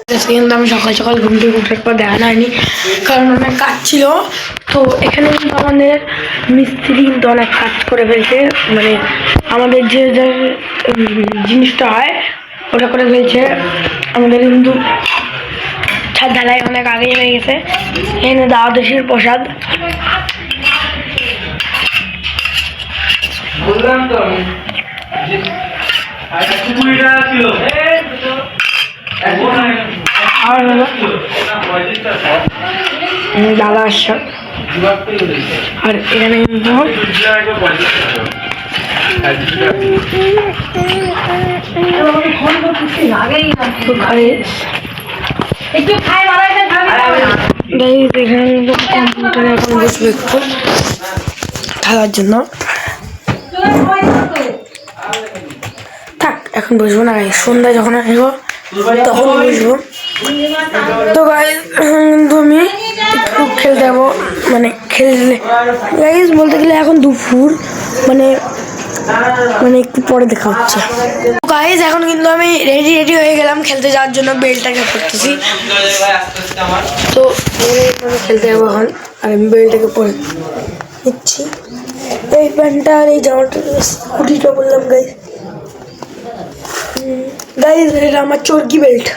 কিন্তু আমি সকাল সকাল ঘুম থেকে উঠার পর দেখানো হয়নি, কারণ অনেক কাজ ছিল। তো এখানে কিন্তু আমাদের মিস্ত্রি কিন্তু অনেক কাজ করে ফেলছে, মানে আমাদের যে জিনিসটা হয় ওটা করে ফেলছে। আমাদের কিন্তু ছাদ ঢালাই অনেক আগেই হয়ে গেছে। এখানে দ্বাদশীর প্রসাদ বললাম তো আর দাদা আসছে। আর এখানে কিন্তু কম্পিউটারে এখন বসবে একটু খেলার জন্য। থাক, এখন বসবো না, সন্ধ্যা যখন আসবো তখন বসবো। তো গাইস কিন্তু আমি একটু খেলতে যাবো, মানে খেললে গাইস বলতে গেলে এখন দুপুর, মানে একটু পরে দেখা হচ্ছে। গাইস এখন কিন্তু আমি রেডি হয়ে গেলাম খেলতে যাওয়ার জন্য, বেলটাকে পরতেছি। তো খেলতে যাবো এখন, আর আমি বেলটাকে পরে নিচ্ছি। এই প্যান্টটা আর এই জামাটা স্কুটিটা বললাম গাইস। গাইস এটা আমার চরকি বেল্ট,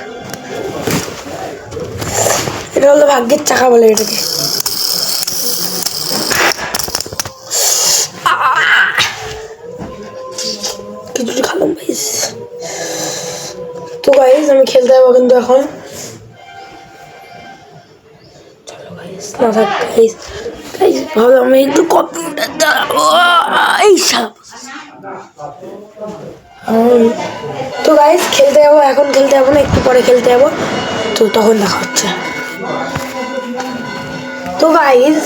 এটা হলো ভাগ্যের চাকা বলে এটাকে। কিছু খালাম গাইস। তো গাইস আমি খেলতে যাবো কিন্তু এখন। চলো গাইস, না থাক গাইস, ভাবলাম আমি একটু কম্পিউটার চালাবো। এই সব তো গাইস খেলতে যাবো, এখন খেলতে যাবো না, একটু পরে খেলতে যাবো, তো তখন দেখা হচ্ছে। তো গাইস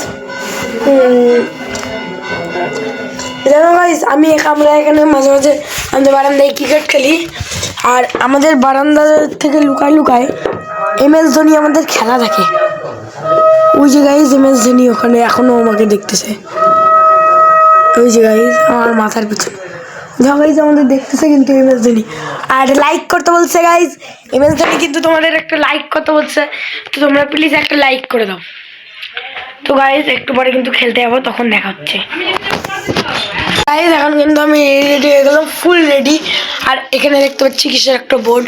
জানো গাইস, আমরা এখানে মাঝে মাঝে আমাদের বারান্দায় ক্রিকেট খেলি, আর আমাদের বারান্দা থেকে লুকায় MS ধোনি আমাদের খেলা থাকে। ওই যে গাইস MS ধোনি ওখানে এখনো আমাকে দেখতেছে, ওই যে গাইস আমার মাথার পিছনে গাইস আমাদের দেখতেছে কিন্তু MS ধোনি। আর লাইক করতে বলছে গাইস, MS ধোনি কিন্তু তোমাদের একটা লাইক করতে বলছে, তো তোমরা প্লিজ একটা লাইক করে দাও। তো গাইস একটু পরে কিন্তু খেলতে যাবো, তখন দেখা হচ্ছে। গাইস এখন কিন্তু আমি রেডি হয়ে গেলাম, ফুল রেডি। আর এখানে দেখতে পাচ্ছি কিসের একটা বোর্ড।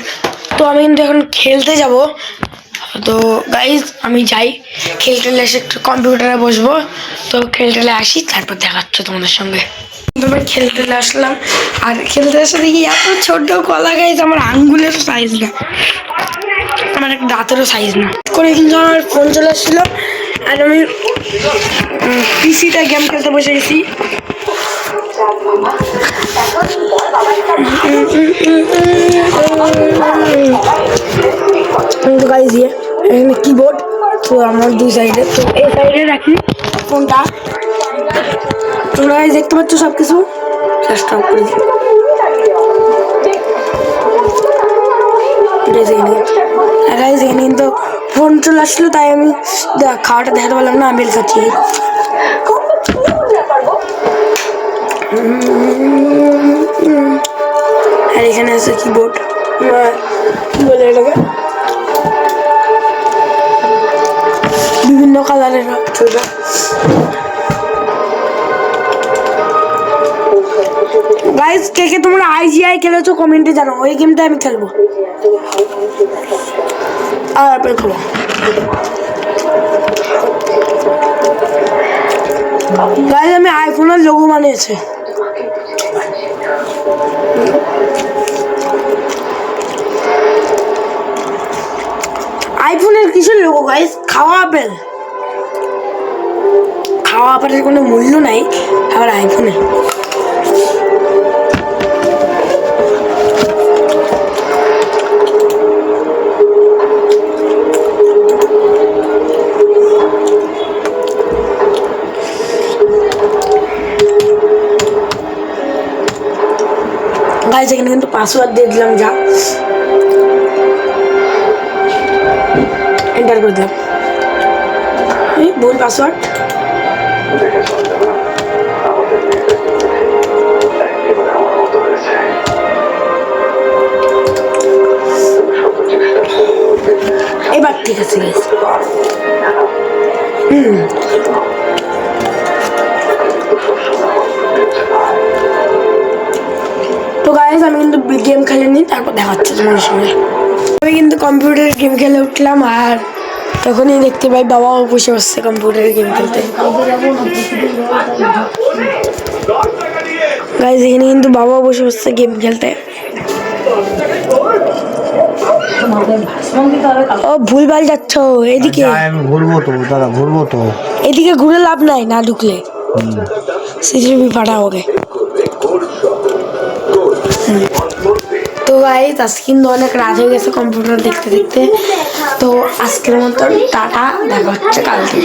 তো আমি কিন্তু এখন খেলতে যাব। তো গাইস আমি যাই, খেলতে এসে একটু কম্পিউটারে বসবো। তো খেলতে আসি, তারপর দেখা হচ্ছে তোমাদের সঙ্গে। আমি খেলতে আসলাম, আর খেলতে এসে দেখি এত ছোট কলা গাইস, আমার আঙ্গুলেরও সাইজ না, আমার একটা দাঁতেরও সাইজ না। করে কিন্তু আমার ফোন চলে আসছিল, আর আমি পিসিটা গেম খেলতে বসে গেছি। গাইস এখানে কিবোর্ড, তো আমার দুই সাইডে, তো এই সাইডে রাখি ফোনটা। তোমরা গাইস দেখতে পাচ্ছ সবকিছু, চেষ্টা করে দিই। গাইস এখানে কিন্তু ফোন চলে আসলো, তাই আমি খাওয়াটা দেখাতে পারলাম না, আমি খাচ্ছি। আর এখানে আছে কিবোর্ড, কি বলে এটাকে, বিভিন্ন কালারের ছোটা। গাইস কে কে তোমরা IGI খেলেছো কমেন্টে জানাও, ওই গেমটা আমি খেলবো। আর আপেল খাবো। গাইস আমি আইফোনের লোগো বানিয়েছি। আইফোনের কিসের লোগো গাইস? খাওয়া আপেল, খাওয়া আপেলের কোনো মূল্য নাই, আবার আইফোনে। গাইস এখানে কিন্তু পাসওয়ার্ড দিয়ে দিলাম, যা এন্টার করে দিলাম, ভুল পাসওয়ার্ড। এবার ঠিক আছে গাইস। তো গাইস আমি কিন্তু গেম খেলিনি, তারপর দেখাচ্ছি তোমার সঙ্গে। আমি কিন্তু কম্পিউটার গেম খেলে উঠলাম, আর তখনই দেখতে পাই বাবাও বসে বসছে কম্পিউটারে গেম খেলতে। গাইস এখানে কিন্তু বাবাও বসে বসছে গেম খেলতে। ও ভুলভাল যাচ্ছ এদিকে। আমি ঘুরবো তো দাদা, ঘুরবো তো। এদিকে ঘুরে লাভ নাই, না ঢুকলে সিসিটিভি ফাটা হবে। তো গাইস আজকে কিন্তু অনেক রাত হয়ে গেছে কম্পিউটার দেখতে দেখতে। তো আজকের মতন টাটা, দেখা হচ্ছে কালকে।